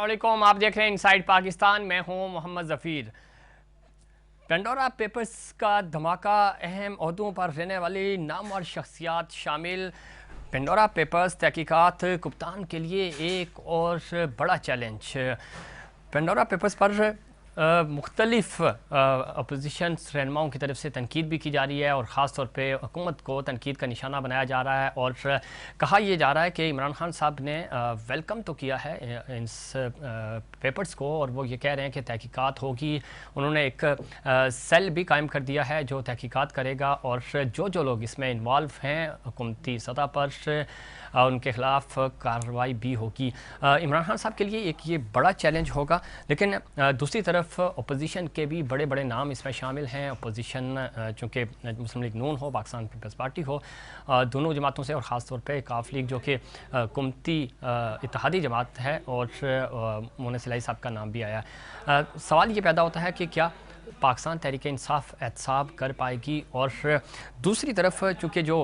अस्सलाम वालेकुम, आप देख रहे हैं इनसाइड पाकिस्तान। मैं हूं मोहम्मद ज़फ़ीर। पेंडोरा पेपर्स का धमाका, अहम ओहदों पर रहने वाली नामवर शख्सियात शामिल। पेंडोरा पेपर्स तहकीकात कप्तान के लिए एक और बड़ा चैलेंज। पेंडोरा पेपर्स पर मुख्तलिफ अपोजिशन रहनुमाओं की तरफ से तनकीद भी की जा रही है और ख़ास तौर पे हुकूमत को तनकीद का निशाना बनाया जा रहा है। और कहा यह जा रहा है कि इमरान खान साहब ने वेलकम तो किया है इन पेपर्स को, और वो ये कह रहे हैं कि तहकीकात होगी। उन्होंने एक सेल भी कायम कर दिया है जो तहकीकात करेगा, और जो लोग इसमें इन्वॉल्व हैं हुकूमती सतह पर उनके ख़िलाफ़ कार्रवाई भी होगी। इमरान खान साहब के लिए एक ये बड़ा चैलेंज होगा। लेकिन दूसरी तरफ अपोजिशन के भी बड़े बड़े नाम इसमें शामिल हैं। अपोजिशन चूँकि मुस्लिम लीग नून हो, पाकिस्तान पीपल्स पार्टी हो, दोनों जमातों से, और ख़ास तौर पे काफ लीग जो कि हुकूमती इत्तेहादी जमात है, और मोहन सिलाई साहब का नाम भी आया। सवाल ये पैदा होता है कि क्या पाकिस्तान तहरीक इंसाफ एहतसाब कर पाएगी। और दूसरी तरफ चूँकि जो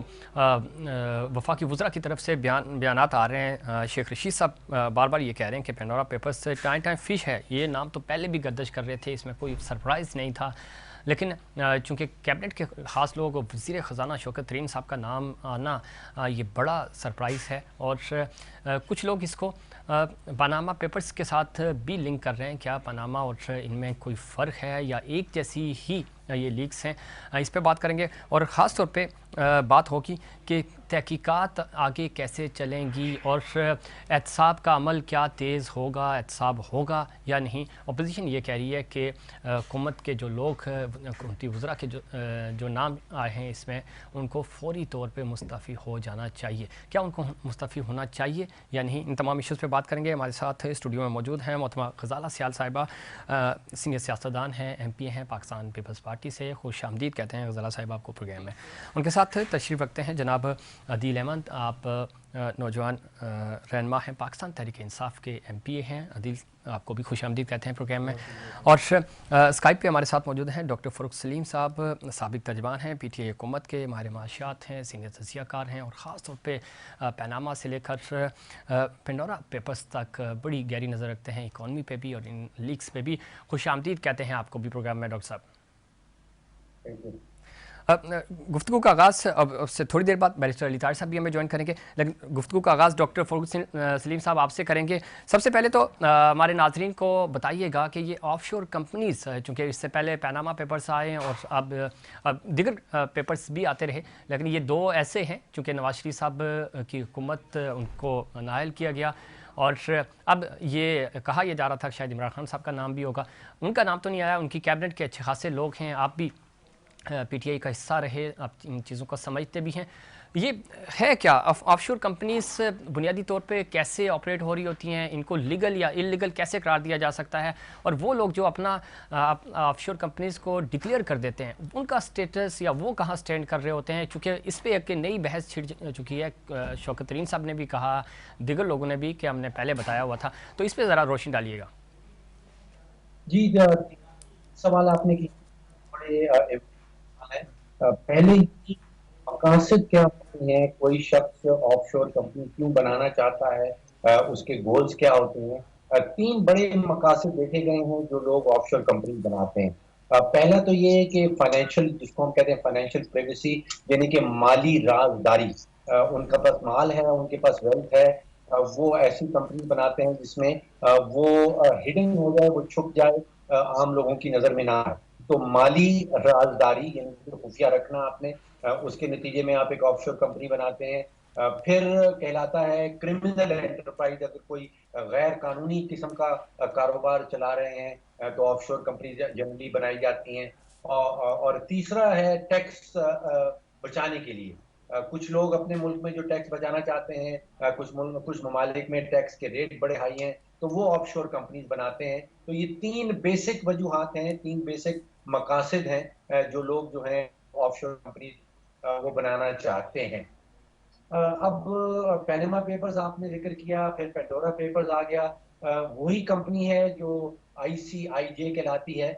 वफाकी वज़रा की तरफ से बयानात आ रहे हैं, शेख रशीद साहब बार बार ये कह रहे हैं कि पेंडोरा पेपर्स से टाइम फिश है। ये नाम तो पहले भी गर्दिश कर रहे थे, इसमें कोई सरप्राइज़ नहीं था। लेकिन चूँकि कैबिनेट के ख़ास लोग वज़ीर ख़जाना शौकत तरीन साहब का नाम आना ये बड़ा सरप्राइज़ है। और कुछ लोग इसको पनामा पेपर्स के साथ भी लिंक कर रहे हैं। क्या पनामा और इनमें कोई फ़र्क है या एक जैसी ही ये लीक्स हैं? इस पे बात करेंगे। और ख़ास तौर पे बात होगी कि तहकीकात आगे कैसे चलेंगी और एहतसाब का अमल क्या तेज़ होगा, एहतसाब होगा या नहीं। अपोजिशन ये कह रही है कि हुकूमत के जो लोग हुकूमती वज़रा के जो नाम आए हैं इसमें, उनको फ़ौरी तौर पे मुस्तफ़ी हो जाना चाहिए। क्या उनको मुस्तफ़ी होना चाहिए या नहीं? इन तमाम इश्यूज़ पे बात करेंगे। हमारे साथ स्टूडियो में मौजूद हैं मोहतरमा ग़ज़ाला सियाल साहिबा, सीनियर सियासतदान हैं, MP हैं पाकिस्तान पीपल्स पार्टी से। खुश आमदीद कहते हैं ग़ज़ाला साहिबा आपको प्रोग्राम में। उनके साथ तशरीफ़ रखते हैं जनाब अदील अहमद, आप नौजवान रहनुमा हैं, पाकिस्तान तहरीक इंसाफ के MP हैं। अदील, आपको भी खुश आमदीद कहते हैं प्रोग्राम में। और स्काइप पे हमारे साथ मौजूद हैं डॉक्टर फ़ारूक सलीम साहब, साबिक़ तर्जमान हैं, PTI हुकूमत के माहिर माशियात हैं, सीनियर तज़कियाकार हैं, और ख़ास तौर पे पनामा से लेकर पेंडोरा पेपर्स तक बड़ी गहरी नज़र रखते हैं, इकॉनमी पे भी और इन लीक्स पे भी। खुश आमदीद कहते हैं आपको भी प्रोग्राम में डॉक्टर साहब। गुफ्तगू का आगाज़ अब से थोड़ी देर बाद बैरिस्टर अली ताज साहब भी हमें ज्वाइन करेंगे, लेकिन गुफ्तगू का आगाज़ डॉक्टर फ़ारूक सलीम साहब आपसे करेंगे। सबसे पहले तो हमारे नाज़रीन को बताइएगा कि ये ऑफशोर कंपनीज़, चूँकि इससे पहले पनामा पेपर्स आए हैं और अब दीगर पेपर्स भी आते रहे, लेकिन ये दो ऐसे हैं चूँकि नवाज शरीफ साहब की हुकूमत उनको नाअहल किया गया, और अब ये कहा यह जा रहा था शायद इमरान खान साहब का नाम भी होगा। उनका नाम तो नहीं आया। उनकी कैबिनेट के अच्छे खासे लोग हैं, आप भी PTI का हिस्सा रहे, आप इन चीज़ों को समझते भी हैं। ये है क्या ऑफशोर कंपनीज बुनियादी तौर पे कैसे ऑपरेट हो रही होती हैं, इनको लीगल या इलीगल कैसे करार दिया जा सकता है, और वो लोग जो अपना ऑफशोर कंपनीज को डिक्लेयर कर देते हैं उनका स्टेटस या वो कहाँ स्टैंड कर रहे होते हैं? चूँकि इस पर एक नई बहस छिड़ चुकी है, शौकत तरीन साहब ने भी कहा, दिगर लोगों ने भी, कि हमने पहले बताया हुआ था। तो इस पर ज़रा रोशनी डालिएगा। जी, सवाल आपने की बड़े है। पहले ही मकासद क्या होते हैं, कोई शख्स ऑफशोर कंपनी क्यों बनाना चाहता है, उसके गोल्स क्या होते हैं। तीन बड़े मकासद देखे गए हैं जो लोग ऑफशोर कंपनी बनाते हैं। पहला तो ये है कि फाइनेंशियल, जिसको हम कहते हैं फाइनेंशियल प्राइवेसी, यानी कि माली राजदारी। उनका पास माल है, उनके पास वेल्थ है, वो ऐसी कंपनी बनाते हैं जिसमें वो हिडन हो जाए, वो छुप जाए, आम लोगों की नजर में ना आए। तो माली राजदारी यानी कि खुफिया रखना आपने, उसके नतीजे में आप एक ऑफशोर कंपनी बनाते हैं। फिर कहलाता है क्रिमिनल एंटरप्राइज, अगर कोई गैर कानूनी किस्म का कारोबार चला रहे हैं तो ऑफशोर कंपनी जनरली बनाई जाती हैं। और तीसरा है टैक्स बचाने के लिए। कुछ लोग अपने मुल्क में जो टैक्स बचाना चाहते हैं, कुछ ममालिक में टैक्स के रेट बड़े हाई हैं, तो वो ऑफशोर कंपनीज बनाते हैं। तो ये तीन बेसिक वजूहात हैं, तीन बेसिक मकासद हैं जो लोग जो हैं ऑफशोर कंपनी वो बनाना चाहते हैं। अब पैनामा पेपर्स आपने जिक्र किया, फिर पेंडोरा पेपर्स आ गया। वही कंपनी है जो ICIJ कहलाती है।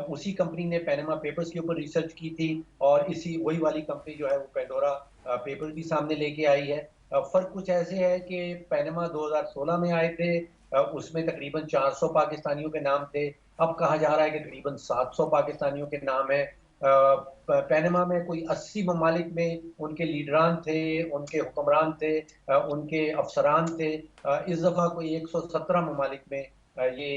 उसी कंपनी ने पैनामा पेपर्स के ऊपर रिसर्च की थी, और इसी वही वाली कंपनी जो है वो पेंडोरा पेपर्स भी सामने लेके आई है। फर्क कुछ ऐसे है कि पैनामा 2016 में आए थे, उसमें तकरीबन 400 पाकिस्तानियों के नाम थे। अब कहा जा रहा है कि तकरीबन 700 पाकिस्तानियों के नाम है। पैनमा में कोई 80 ममालिक में उनके लीडरान थे, उनके हुक्मरान थे, उनके अफसरान थे। इस दफ़ा कोई 117 ममालिक में ये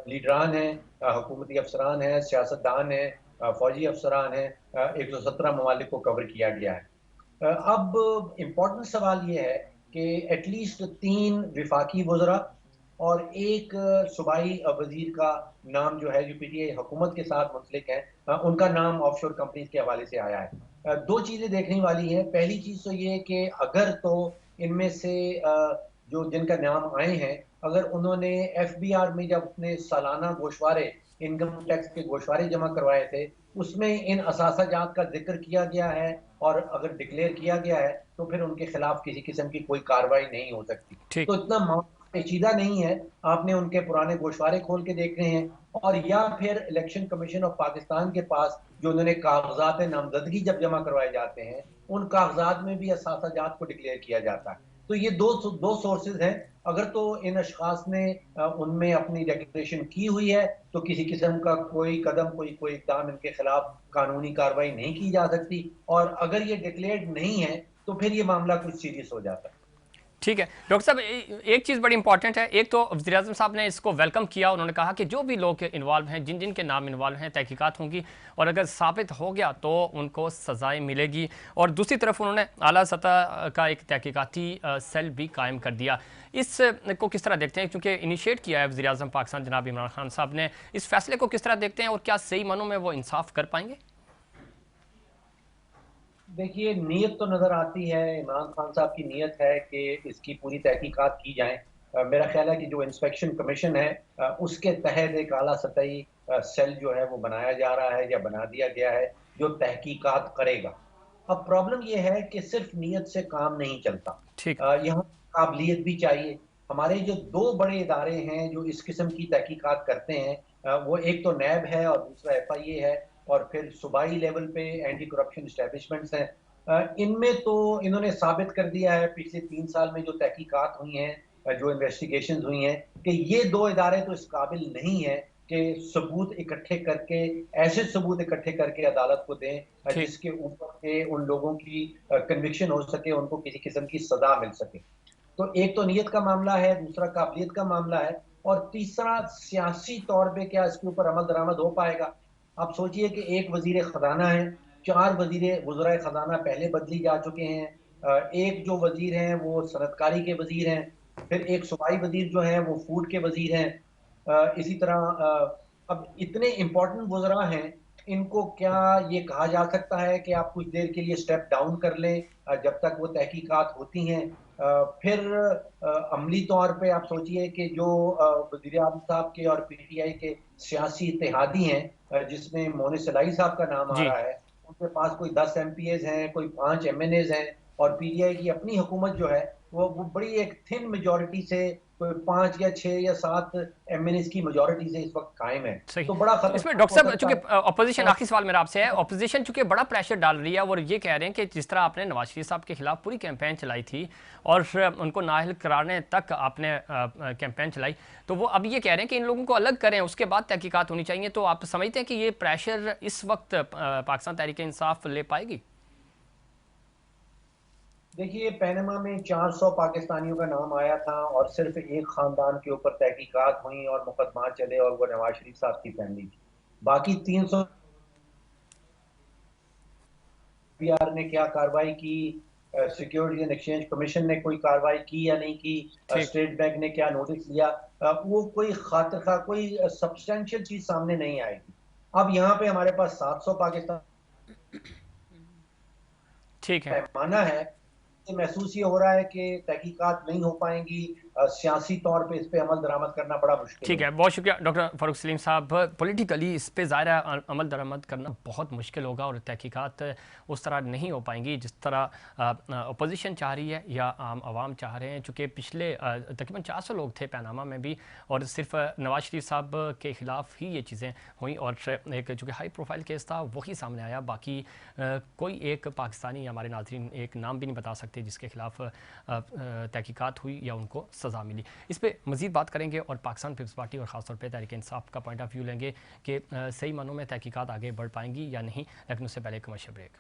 लीडरान हैं, हुकूमती अफसरान हैं, सियासतदान हैं, फौजी अफसरान हैं। 117 ममालिक को कवर किया गया है। अब इम्पोर्टेंट सवाल ये है कि एटलीस्ट 3 विफाकी वज़रा और एक सूबाई वज़ीर का नाम जो है, जो पीटीआई हुकूमत के साथ मुंसलिक हैं, उनका नाम ऑफशोर कंपनीज के हवाले से आया है। 2 चीज़ें देखने वाली हैं। पहली चीज़ तो ये कि अगर तो इनमें से जो जिनका नाम आए हैं, अगर उन्होंने एफबीआर में जब अपने सालाना गोशवारे, इनकम टैक्स के गोशवारे जमा करवाए थे, उसमें इन असासाजात का ज़िक्र किया गया है और अगर डिक्लेयर किया गया है, तो फिर उनके खिलाफ किसी किस्म की कोई कार्रवाई नहीं हो सकती। ठीक। तो इतना मामला पेचीदा नहीं है। आपने उनके पुराने गोशवारे खोल के देखने हैं, और या फिर इलेक्शन कमीशन ऑफ पाकिस्तान के पास जो उन्होंने कागजात नामजदगी जब जमा करवाए जाते हैं, उन कागजात में भी असासाजात को डिक्लेयर किया जाता है। तो ये दो सोर्सेज हैं। अगर तो इन अशखास ने उनमें अपनी डिक्लेरेशन की हुई है, तो किसी किस्म का कोई कदम, कोई इकदाम इनके खिलाफ कानूनी कार्रवाई नहीं की जा सकती। और अगर ये डिक्लेयर्ड नहीं है, तो फिर ये मामला कुछ सीरियस हो जाता है। ठीक है डॉक्टर साहब, एक चीज़ बड़ी इंपॉर्टेंट है। एक तो वज़ीर आज़म साहब ने इसको वेलकम किया, उन्होंने कहा कि जो भी लोग इन्वॉल्व हैं, जिन जिन के नाम इन्वॉल्व हैं, तहकीकात होंगी और अगर साबित हो गया तो उनको सज़ाएं मिलेगी। और दूसरी तरफ उन्होंने आला सतह का एक तहकीकाती सेल भी कायम कर दिया। इस को किस तरह देखते हैं, क्योंकि इनिशिएट किया है वज़ीर आज़म पाकिस्तान जनाब इमरान खान साहब ने, इस फैसले को किस तरह देखते हैं और क्या सही मानों में वो इंसाफ कर पाएंगे? देखिए, नीयत तो नज़र आती है, इमरान खान साहब की नीयत है कि इसकी पूरी तहकीकात की जाएँ। मेरा ख़्याल है कि जो इंस्पेक्शन कमीशन है, उसके तहत एक आला सतही सेल जो है वो बनाया जा रहा है या बना दिया गया है, जो तहकीकात करेगा। अब प्रॉब्लम ये है कि सिर्फ़ नीयत से काम नहीं चलता। ठीक। यहाँ काबिलियत भी चाहिए। हमारे जो 2 बड़े इदारे हैं जो इस किस्म की तहकीकात करते हैं, वो एक तो नैब है और दूसरा एफआईए है, और फिर सूबाई लेवल पे एंटी करप्शन एस्टेब्लिशमेंट्स हैं। इनमें तो इन्होंने साबित कर दिया है पिछले 3 साल में जो तहकीकात हुई हैं, जो इन्वेस्टिगेशंस हुई हैं, कि ये 2 इदारे तो इस काबिल नहीं हैं कि सबूत इकट्ठे करके, ऐसे सबूत इकट्ठे करके अदालत को दें ठीक। जिसके ऊपर के उन लोगों की कन्विक्शन हो सके, उनको किसी किस्म की सज़ा मिल सके। तो एक तो नीयत का मामला है, दूसरा काबिलियत का मामला है, और तीसरा सियासी तौर पे क्या इसके ऊपर अमल दरामद हो पाएगा। आप सोचिए कि एक वजीर खजाना है, 4 वजीर वज़राए खजाना पहले बदली जा चुके हैं। एक जो वजीर हैं वो सनतकारी के वजीर हैं, फिर एक सूबाई वजीर जो हैं वो फूड के वजीर हैं। इसी तरह अब इतने इम्पोर्टेंट वज़रा हैं, इनको क्या ये कहा जा सकता है कि आप कुछ देर के लिए स्टेप डाउन कर लें जब तक वो तहकीकात होती हैं? फिर अमली तौर पे आप सोचिए कि जो वज़ीर आज़म साहब के और पीटीआई के सियासी इत्तेहादी हैं, जिसमें मोनिस इलाही साहब का नाम आ जी। रहा है, उनके पास कोई 10 एमपीएज़ हैं, कोई 5 एमएनएज़ हैं, और पीटीआई की अपनी हुकूमत जो है, वो बड़ी एक थिन मेजॉरिटी से, कोई 5 या 6 या 7 एमएनएज़ की मेजॉरिटी से इस वक्त कायम है। सही। तो बड़ा तो इसमें खतरनाक डॉक्टर हो साहब, सकता चूंकि है। अपोजिशन, आखिरी सवाल मेरा आपसे है, अपोजिशन चूंकि बड़ा प्रेशर डाल रही है और ये कह रहे हैं कि जिस तरह आपने नवाज शरीफ साहब के खिलाफ पूरी कैंपेन चलाई थी और उनको नाअहल कराने तक आपने कैंपेन चलाई, तो वो अब ये कह रहे हैं कि इन लोगों को अलग करें, उसके बाद तहकीकात होनी चाहिए। तो आप समझते हैं कि ये प्रेशर इस वक्त पाकिस्तान तहरीक इंसाफ ले पाएगी? देखिए, पैनमा में 400 पाकिस्तानियों का नाम आया था और सिर्फ एक खानदान के ऊपर तहकीकात हुई और मुकदमा चले, और वो नवाज शरीफ साहब की फैमिली थी। बाकी 300 पीआर ने क्या कार्रवाई की, सिक्योरिटी एंड एक्सचेंज कमीशन ने कोई कार्रवाई की या नहीं की, ठीक। स्टेट बैंक ने क्या नोटिस लिया, वो कोई खातिर खा कोई सब्सटेंशियल चीज सामने नहीं आएगी। अब यहाँ पे हमारे पास 700 पाकिस्तान ठीक है। पैमाना है। ये महसूस ये हो रहा है कि तहकीकात नहीं हो पाएंगी, सियासी तौर पे इस पे अमल दरामद करना बड़ा मुश्किल ठीक है, होगा। बहुत शुक्रिया डॉक्टर फ़ारूक सलीम साहब। पॉलिटिकली इस पे ज़ाहिर अमल दरामद करना बहुत मुश्किल होगा और तहकीकात उस तरह नहीं हो पाएंगी जिस तरह अपोजिशन चाह रही है या आम आवाम चाह रहे हैं। चूँकि पिछले तकरीबन 400 लोग थे पैनामा में भी, और सिर्फ नवाज शरीफ साहब के ख़िलाफ़ ही ये चीज़ें हुई, और एक चूँकि हाई प्रोफाइल केस था वही सामने आया। बाकी कोई एक पाकिस्तानी, हमारे नाज़रीन एक नाम भी नहीं बता सकते जिसके ख़िलाफ़ तहकीकात हुई या उनको सज़ा मिली। इस पर मज़ीद बात करेंगे और पाकिस्तान पीपल्स पार्टी और ख़ासतौर पर तहरीक इंसाफ का पॉइंट ऑफ व्यू लेंगे कि सही मानों में तहकीकात आगे बढ़ पाएंगी या नहीं, लेकिन उससे पहले कमर्शियल ब्रेक।